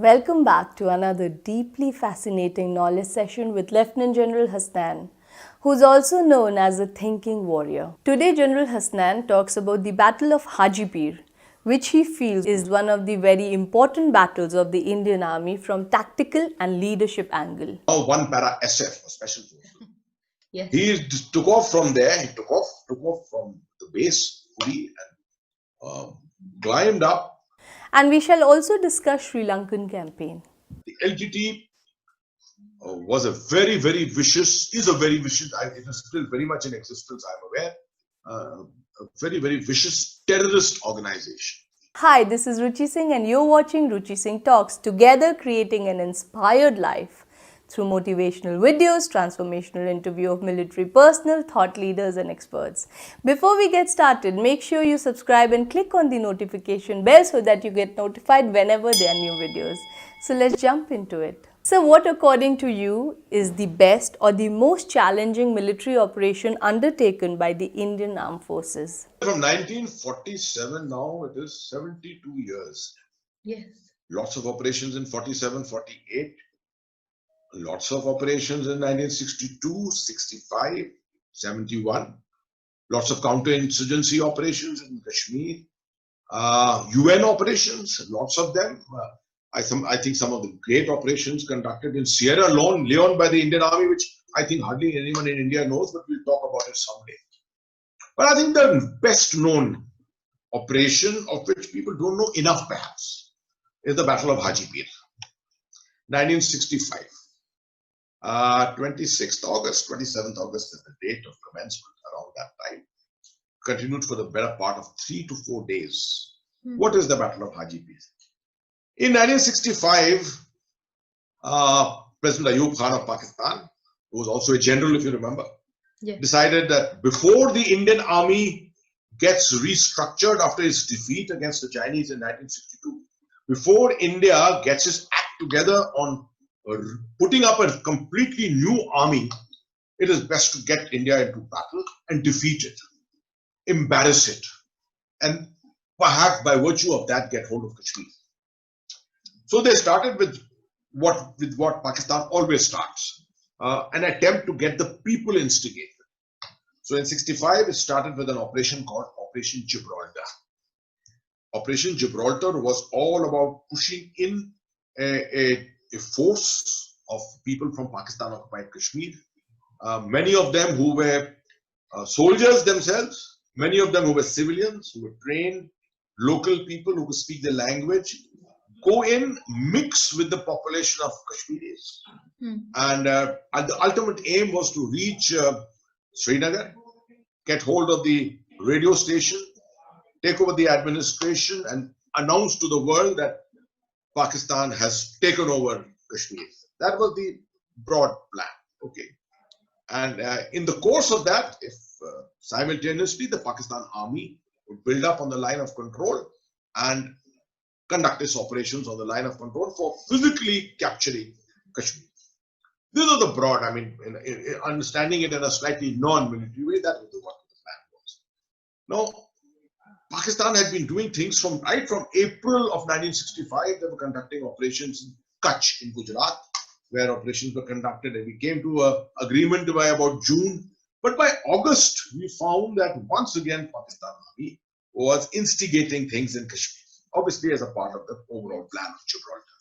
Welcome back to another deeply fascinating knowledge session with Lieutenant General Hasnain, who is also known as a thinking warrior. Today, General Hasnain talks about the Battle of Haji Pir, which he feels is one of the very important battles of the Indian Army from tactical and leadership angle. Now one para SF, a special force. Yes. He took off from there. He took off from the base, and climbed up. And we shall also discuss Sri Lankan campaign. The LTT was a very vicious. Is a very vicious. It is still very much in existence. I'm aware. A very vicious terrorist organization. Hi, this is Ruchi Singh and you're watching Ruchi Singh Talks, together creating an inspired life through motivational videos, transformational interview of military personnel, thought leaders and experts. Before we get started, make sure you subscribe and click on the notification bell so that you get notified whenever there are new videos. So let's jump into it. So what, according to you, is the best or the most challenging military operation undertaken by the Indian Armed Forces? From 1947 now, it is 72 years. Yes. Lots of operations in 47, 48. Lots of operations in 1962, 65, 71. Lots of counterinsurgency operations in Kashmir. UN operations, lots of them. I think some of the great operations conducted in Sierra Leone by the Indian Army, which I think hardly anyone in India knows, but we'll talk about it someday. But I think the best known operation, of which people don't know enough perhaps, is the Battle of Haji Pir, 1965. 26th August, 27th August is the date of commencement around that time. Continued for the better part of 3 to 4 days. What is the Battle of Haji Pir? In 1965, President Ayub Khan of Pakistan, who was also a general, if you remember, decided that before the Indian Army gets restructured after its defeat against the Chinese in 1962, before India gets its act together on putting up a completely new army, it is best to get India into battle and defeat it, embarrass it, and perhaps by virtue of that get hold of Kashmir. So they started with what Pakistan always starts, an attempt to get the people instigated. So in 65, it started with an operation called Operation Gibraltar. Operation Gibraltar was all about pushing in a force of people from Pakistan occupied Kashmir, many of them who were soldiers themselves, many of them who were civilians, who were trained, local people who could speak the language, go in, mix with the population of Kashmiris. And the ultimate aim was to reach Srinagar, get hold of the radio station, take over the administration and announce to the world that Pakistan has taken over Kashmir. That was the broad plan. Okay. And in the course of that, if simultaneously the Pakistan army would build up on the line of control and conduct its operations on the line of control for physically capturing Kashmir. These are the broad, I mean, in understanding it in a slightly non-military way, that was what the plan was. Now, Pakistan had been doing things right from April of 1965. They were conducting operations in Kutch in Gujarat, where operations were conducted, and we came to an agreement by about June. But by August, we found that once again Pakistan Army was instigating things in Kashmir, obviously as a part of the overall plan of Gibraltar.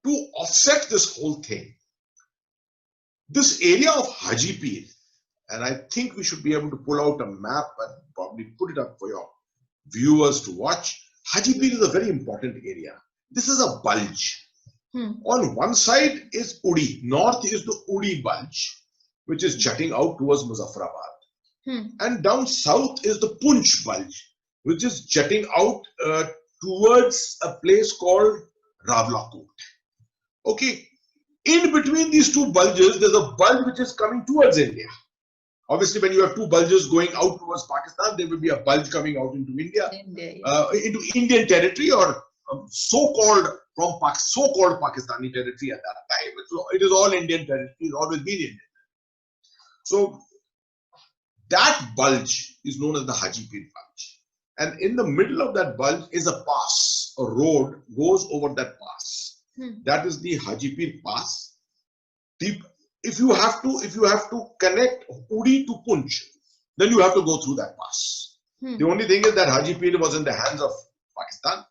To offset this whole thing, this area of Haji Pir, and I think we should be able to pull out a map and probably put it up for your viewers to watch. Haji Pir is a very important area. This is a bulge. On one side is Uri. North is the Uri bulge, which is jutting out towards Muzaffarabad. And down south is the Punch bulge, which is jutting out towards a place called Rawalakot. Okay. In between these two bulges, there's a bulge which is coming towards India. Obviously, when you have two bulges going out towards Pakistan, there will be a bulge coming out into India, into Indian territory, or so-called Pakistani territory at that time. It is all Indian territory. It's always been Indian. So that bulge is known as the Haji Pir bulge. And in the middle of that bulge is a pass. A road goes over that pass. That is the Haji Pir Pass. If you have to connect Uri to Punch, then you have to go through that pass. The only thing is that Haji Pir was in the hands of Pakistan.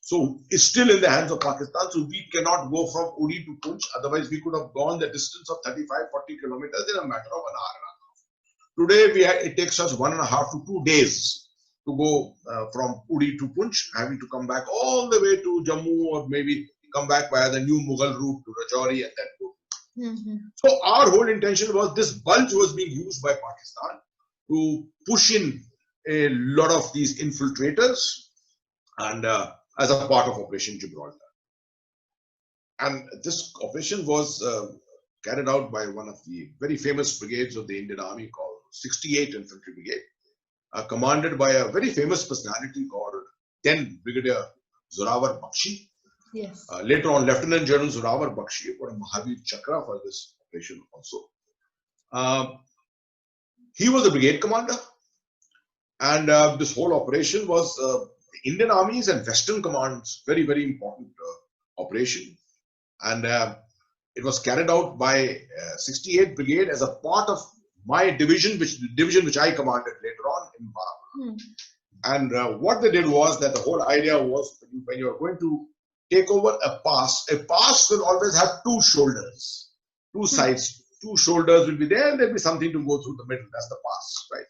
So it's still in the hands of Pakistan. So we cannot go from Uri to Punch. Otherwise, we could have gone the distance of 35-40 kilometers in a matter of an hour and a half. Today, it takes us 1.5 to 2 days to go from Uri to Punch, having to come back all the way to Jammu, or maybe come back via the new Mughal route to Rajouri and then go. So our whole intention was, this bulge was being used by Pakistan to push in a lot of these infiltrators, and as a part of Operation Gibraltar. And this operation was carried out by one of the very famous brigades of the Indian Army called 68 Infantry Brigade, commanded by a very famous personality called then Brigadier Zorawar Bakshi. Yes. Later on, Lieutenant General Zorawar Bakshi got a Mahavir Chakra for this operation also. He was the brigade commander, and this whole operation was the Indian Army's and Western Command's very, very important operation. And it was carried out by 68 Brigade as a part of my division, which I commanded later on in Baramulla. And what they did was that the whole idea was, when you are going to take over a pass will always have two shoulders, two sides. Two shoulders will be there, and there'll be something to go through the middle. That's the pass, right?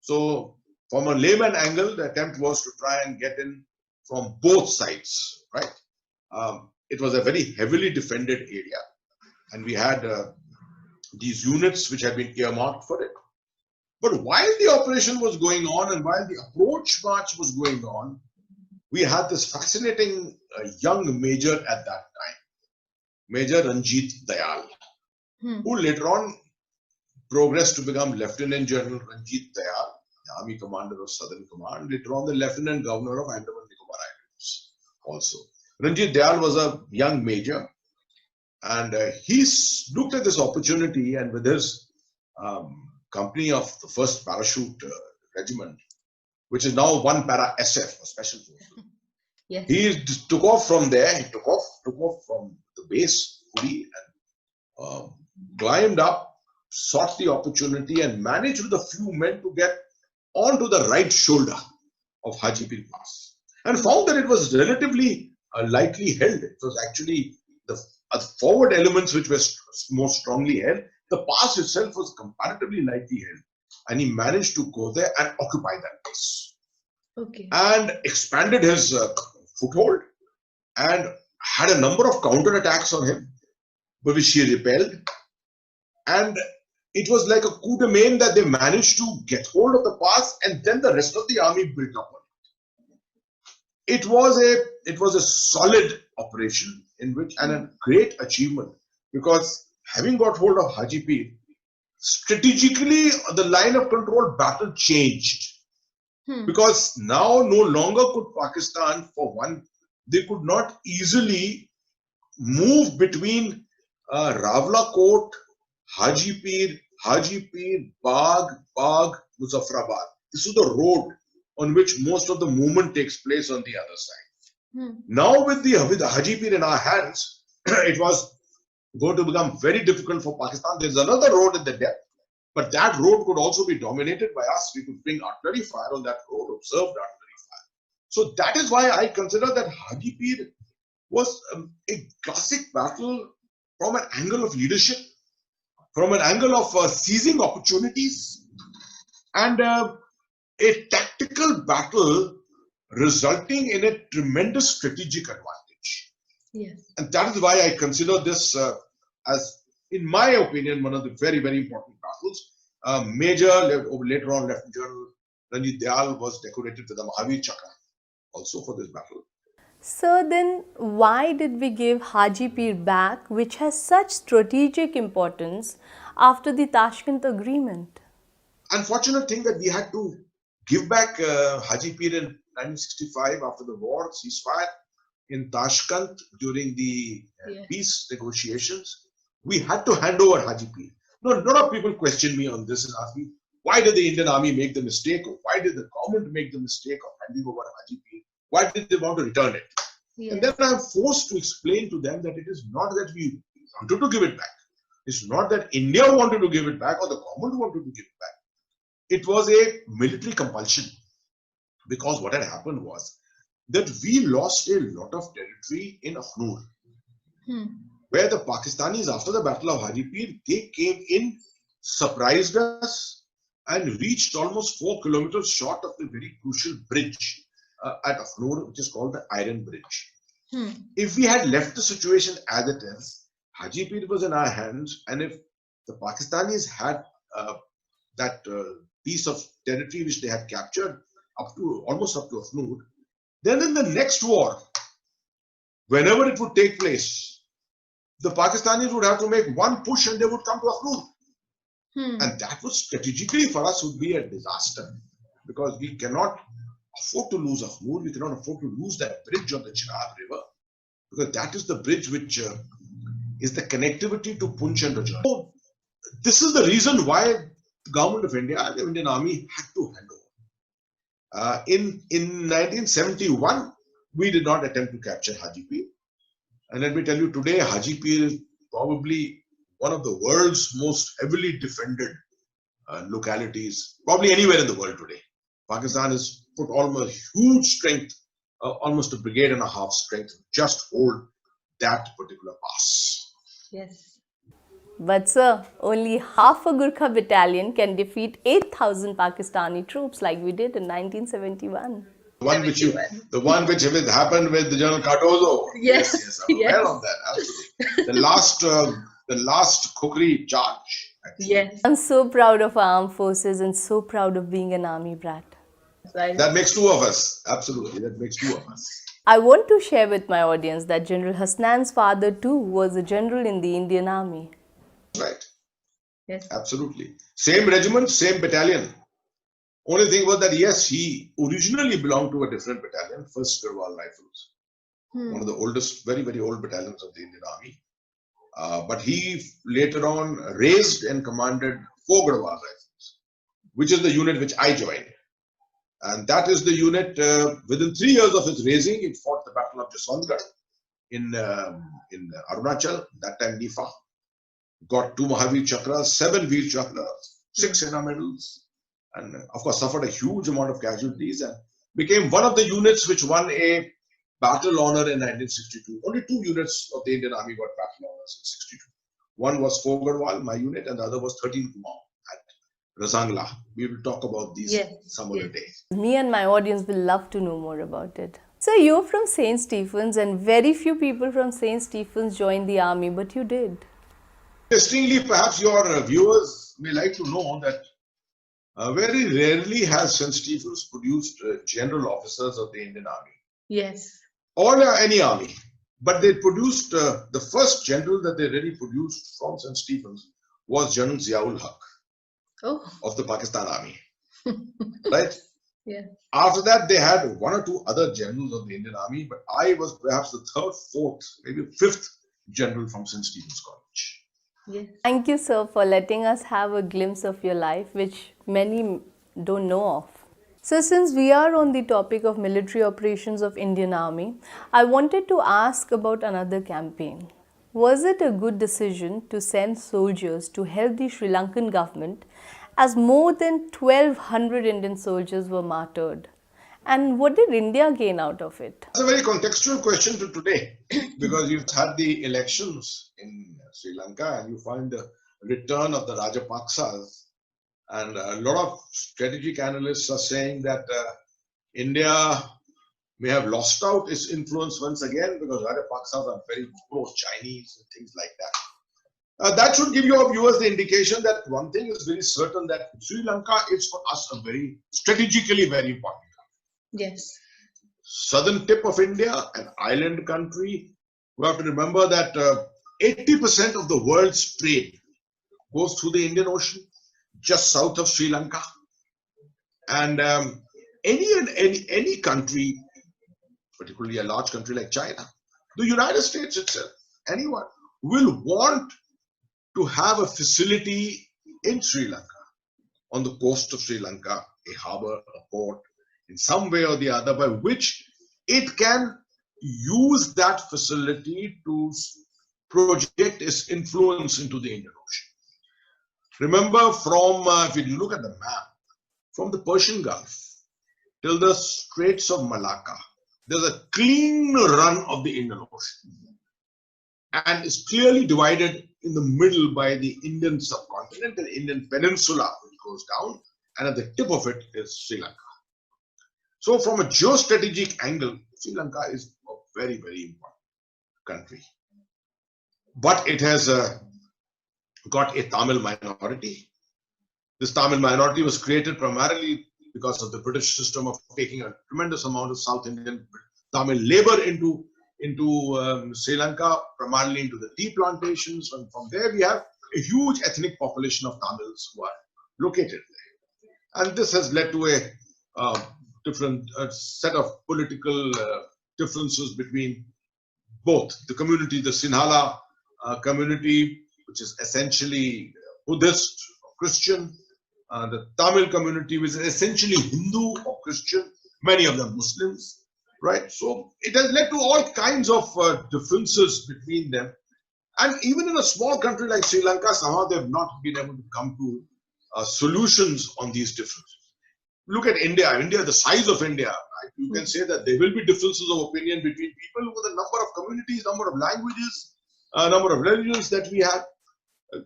So from a layman angle, the attempt was to try and get in from both sides, right? It was a very heavily defended area, and we had these units which had been earmarked for it. But while the operation was going on and while the approach march was going on, we had this fascinating young major at that time, Major Ranjit Dayal, who later on progressed to become Lieutenant General Ranjit Dayal, the Army Commander of Southern Command, later on the Lieutenant Governor of Andaman Nicobar Islands also. Ranjit Dayal was a young major, and he looked at this opportunity, and with his company of the 1st Parachute Regiment, which is now 1 Para SF, a special force. Yes. He took off from there, he took off from the base, Uri, and climbed up, sought the opportunity, and managed with a few men to get onto the right shoulder of Haji Pir Pass, and found that it was relatively lightly held. It was actually the forward elements which were more strongly held. The pass itself was comparatively lightly held, and he managed to go there and occupy that place. Okay. And expanded his foothold and had a number of counterattacks on him, but which he repelled. And it was like a coup de main that they managed to get hold of the pass, and then the rest of the army built up on it. It was a solid operation in which, and a great achievement, because having got hold of Haji Pir, strategically the line of control battle changed. Because now no longer could Pakistan, for one, they could not easily move between Rawalakot, Haji Pir, Bagh, Muzaffarabad. This is the road on which most of the movement takes place on the other side. Now with the Haji Pir in our hands, it was going to become very difficult for Pakistan. There's another road in the depth, but that road could also be dominated by us. We could bring artillery fire on that road, observed artillery fire. So that is why I consider that Haji Pir was a classic battle from an angle of leadership, from an angle of seizing opportunities, and a tactical battle resulting in a tremendous strategic advantage. Yes. And that is why I consider this as, in my opinion, one of the very, very important battles. Major, later on, Lieutenant General Ranjit Dayal was decorated with the Mahavir Chakra also for this battle. So then, why did we give Haji Pir back, which has such strategic importance, after the Tashkent Agreement? Unfortunate thing that we had to give back Haji Pir in 1965 after the war ceasefire in Tashkent during the peace negotiations. We had to hand over Haji Pir. Now, a lot of people question me on this and ask me, why did the Indian Army make the mistake, or why did the government make the mistake of handing over Haji Pir? Why did they want to return it? And then I'm forced to explain to them that it is not that we wanted to give it back. It's not that India wanted to give it back or the government wanted to give it back. It was a military compulsion, because what had happened was that we lost a lot of territory in Akhnur, where the Pakistanis, after the Battle of Haji Pir, they came in, surprised us, and reached almost 4 kilometers short of the very crucial bridge at Akhnur, which is called the Iron Bridge. If we had left the situation as it is, Haji Pir was in our hands, and if the Pakistanis had that piece of territory which they had captured almost up to Akhnur, then in the next war, whenever it would take place, the Pakistanis would have to make one push and they would come to Akhnur. And that would strategically for us would be a disaster, because we cannot afford to lose Akhnur, we cannot afford to lose that bridge on the Chenab River, because that is the bridge which is the connectivity to Poonch and Rajasthan. So this is the reason why the government of India, the Indian Army, had to hand over. In 1971, we did not attempt to capture Haji Pir. And let me tell you, today Haji Pir is probably one of the world's most heavily defended localities, probably anywhere in the world today. Pakistan has put almost huge strength, almost a brigade and a half strength, just hold that particular pass. Yes. But sir, only half a Gurkha battalion can defeat 8,000 Pakistani troops like we did in 1971. The one which happened with General Cardozo. Yes, I'm aware of that. Absolutely. The last Khokri charge. Actually. Yes. I'm so proud of our armed forces and so proud of being an army brat. That makes two of us. Absolutely, that makes two of us. I want to share with my audience that General Hasnain's father too was a general in the Indian Army. Right. Yes. Absolutely. Same regiment, same battalion. Only thing was that, yes, he originally belonged to a different battalion, 1st Garhwal Rifles. One of the oldest, very, very old battalions of the Indian Army. But he later on raised and commanded 4 Garhwal Rifles, which is the unit which I joined. And that is the unit, within 3 years of its raising, it fought the Battle of Jaswantgarh in Arunachal, that time Nifa. Got 2 Mahavir Chakras, 7 Veer Chakras, 6 Sena medals, and of course suffered a huge amount of casualties and became one of the units which won a battle honor in 1962. Only 2 units of the Indian Army got battle honors in 62. One was 4 Garhwal, my unit, and the other was 13 Kumaon at Razangla. We will talk about these some other day. Me and my audience will love to know more about it. So you're from St. Stephen's, and very few people from St. Stephen's joined the army, but you did. Interestingly, perhaps your viewers may like to know that very rarely has St. Stephen's produced general officers of the Indian Army. Yes. Or any army. But they produced, the first general that they really produced from St. Stephen's was General Ziaul Haq of the Pakistan Army. Right? Yeah. After that, they had 1 or 2 other generals of the Indian Army, but I was perhaps the 3rd, 4th, maybe 5th general from St. Stephen's College. Yes. Thank you, sir, for letting us have a glimpse of your life, which many don't know of. So, since we are on the topic of military operations of Indian Army, I wanted to ask about another campaign. Was it a good decision to send soldiers to help the Sri Lankan government, as more than 1,200 Indian soldiers were martyred? And what did India gain out of it? That's a very contextual question to today, because you've had the elections in Sri Lanka and you find the return of the Rajapaksas, and a lot of strategic analysts are saying that India may have lost out its influence once again, because Rajapaksas are very pro-Chinese and things like that. That should give your viewers the indication that one thing is very certain, that Sri Lanka is for us a very strategically very important. Yes. Southern tip of India, an island country. We have to remember that 80% of the world's trade goes through the Indian Ocean, just south of Sri Lanka. And any country, particularly a large country like China, the United States itself, anyone will want to have a facility in Sri Lanka, on the coast of Sri Lanka, a harbor, a port, in some way or the other, by which it can use that facility to project its influence into the Indian Ocean. Remember, from if you look at the map, from the Persian Gulf till the Straits of Malacca, there's a clean run of the Indian Ocean, and it's clearly divided in the middle by the Indian subcontinent and Indian peninsula, which goes down, and at the tip of it is Sri Lanka. So from a geostrategic angle, Sri Lanka is a very, very important country. But it has got a Tamil minority. This Tamil minority was created primarily because of the British system of taking a tremendous amount of South Indian Tamil labor into Sri Lanka, primarily into the tea plantations. And from there, we have a huge ethnic population of Tamils who are located there. And this has led to a different set of political differences between both the community, the Sinhala community, which is essentially Buddhist or Christian, the Tamil community, which is essentially Hindu or Christian, many of them Muslims, right? So it has led to all kinds of differences between them. And even in a small country like Sri Lanka, somehow they have not been able to come to solutions on these differences. Look at India. India, the size of India, right? You can say that there will be differences of opinion between people with a number of communities, number of languages, number of religions that we have.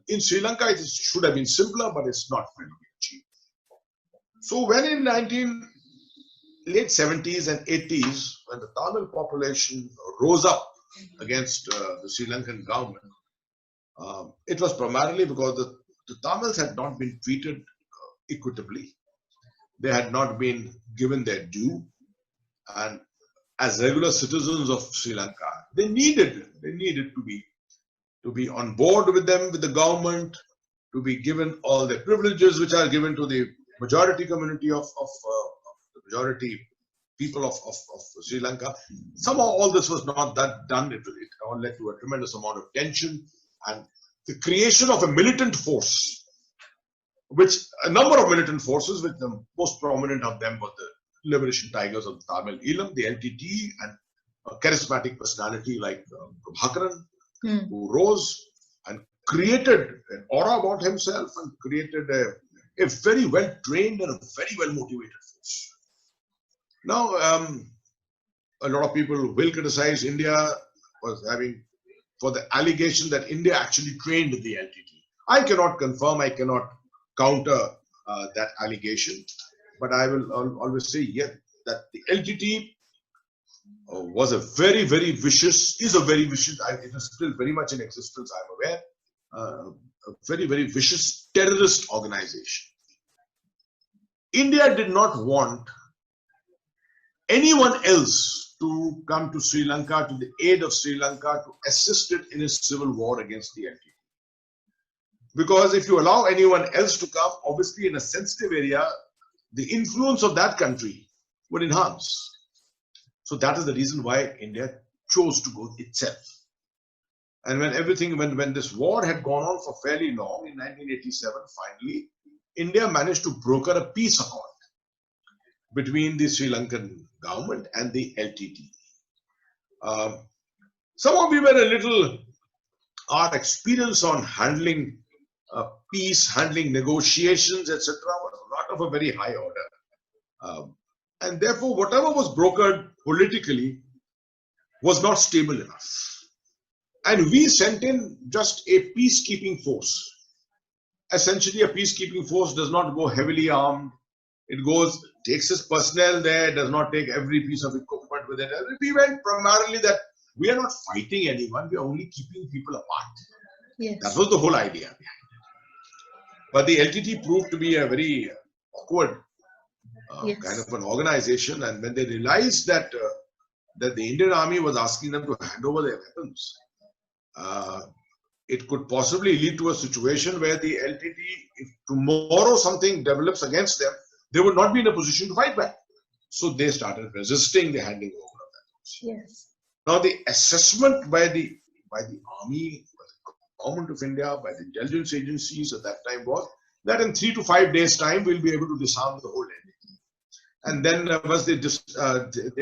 In Sri Lanka, it should have been simpler, but it's not going to be achieved. So when in late 70s and 80s, when the Tamil population rose up against the Sri Lankan government, it was primarily because the Tamils had not been treated equitably. They had not been given their due, and as regular citizens of Sri Lanka, they needed to be on board with them, with the government, to be given all the privileges which are given to the majority community of the majority people of Sri Lanka. Somehow all this was not that done. It all led to a tremendous amount of tension and the creation of a militant force, which a number of militant forces, with the most prominent of them were the Liberation Tigers of the Tamil Alum, the LTT, and a charismatic personality like Prabhakaran, who rose and created an aura about himself and created a very well trained and a very well motivated force. Now, a lot of people will criticize India for the allegation that India actually trained the LTT. I cannot confirm, I cannot counter that allegation, but I will always say, yeah, that the LTT was a very, very vicious, it is still very much in existence, I'm aware, a very, very vicious terrorist organization. India did not want anyone else to come to Sri Lanka, to the aid of Sri Lanka, to assist it in its civil war against the LTT. Because if you allow anyone else to come, obviously in a sensitive area, the influence of that country would enhance. So that is the reason why India chose to go itself. And when this war had gone on for fairly long, in 1987, finally, India managed to broker a peace accord between the Sri Lankan government and the LTT. Somehow we were our experience on handling peace, handling negotiations, etc., was not of a very high order. And therefore, whatever was brokered politically was not stable enough. And we sent in just a peacekeeping force. Essentially, a peacekeeping force does not go heavily armed. It takes its personnel there, does not take every piece of equipment with it. We went primarily that we are not fighting anyone, we are only keeping people apart. Yes. That was the whole idea behind it. But the LTT proved to be a very awkward kind of an organization, and when they realized that the Indian Army was asking them to hand over their weapons, it could possibly lead to a situation where the LTT, if tomorrow something develops against them, they would not be in a position to fight back. So they started resisting the handing over of that. Yes. Now the assessment by the army, by the government of India, by the intelligence agencies at that time was that in 3 to 5 days' time we'll be able to disarm the whole entity. And then once they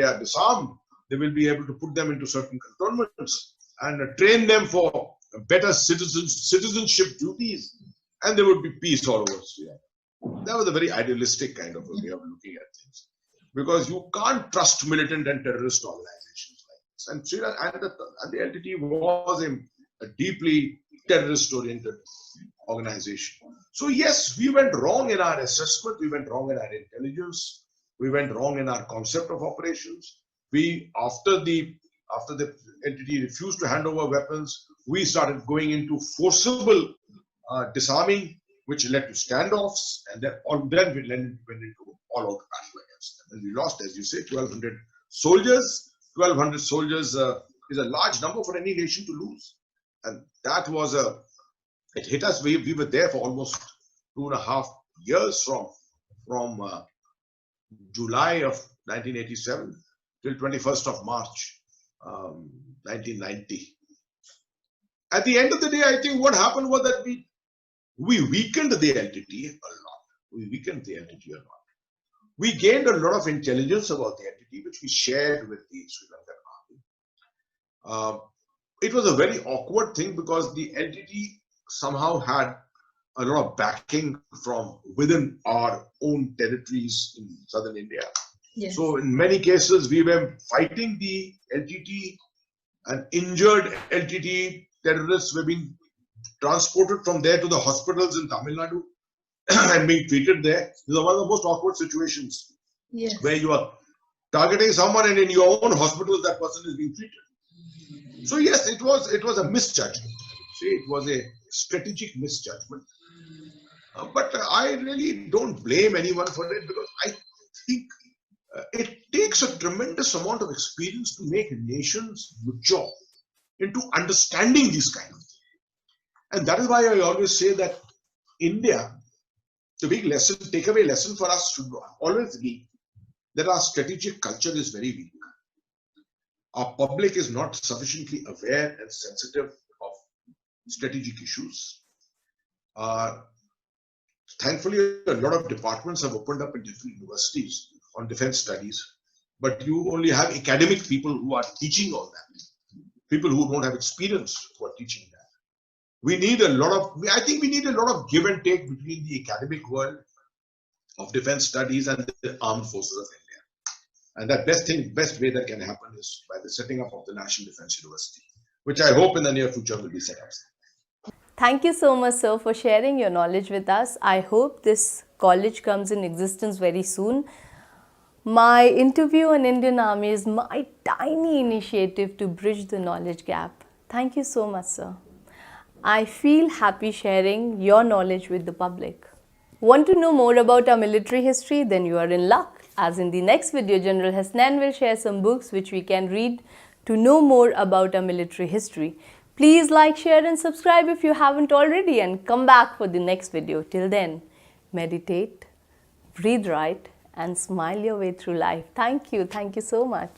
are disarmed, They will be able to put them into certain cantonments and train them for better citizenship duties, and there would be peace all over Sri Lanka. That was a very idealistic kind of a way of looking at things, because you can't trust militant and terrorist organizations like this. And Sri Lanka and the LTT was a deeply terrorist-oriented organization. So yes, we went wrong in our assessment, we went wrong in our intelligence, we went wrong in our concept of operations. We, after the entity refused to hand over weapons, we started going into forcible disarming, which led to standoffs, and then we went into all-out battle against them. And we lost, as you say, 1,200 soldiers. 1,200 soldiers is a large number for any nation to lose. And that was it hit us. We were there for almost 2.5 years from July of 1987 till 21st of March 1990. At the end of the day, I think what happened was that we weakened the entity a lot. We weakened the entity a lot. We gained a lot of intelligence about the entity, which we shared with the Sri Lankan army. It was a very awkward thing because the entity somehow had a lot of backing from within our own territories in southern India. Yes. So in many cases, we were fighting the LTT, and injured LTT terrorists were being transported from there to the hospitals in Tamil Nadu and being treated there. This is one of the most awkward situations. Yes. Where you are targeting someone and in your own hospital that person is being treated. So yes, it was a misjudgment. See, it was a strategic misjudgment. But I really don't blame anyone for it, because I think it takes a tremendous amount of experience to make nations mature into understanding these kind of things. And that is why I always say that India, the big lesson, takeaway lesson for us should always be that our strategic culture is very weak. Our public is not sufficiently aware and sensitive of strategic issues. Thankfully, a lot of departments have opened up in different universities on defense studies, but you only have academic people who are teaching all that. People who don't have experience who are teaching that. We need a lot of, I think we need a lot of give and take between the academic world of defense studies and the armed forces of India. And that best way that can happen is by the setting up of the National Defense University, which I hope in the near future will be set up. Thank you so much, sir, for sharing your knowledge with us. I hope this college comes in existence very soon. My interview on Indian Army is my tiny initiative to bridge the knowledge gap. Thank you so much, sir. I feel happy sharing your knowledge with the public. Want to know more about our military history? Then you are in luck, as in the next video, General Hasnain will share some books which we can read to know more about our military history. Please like, share and subscribe if you haven't already, and come back for the next video. Till then, meditate, breathe right and smile your way through life. Thank you so much.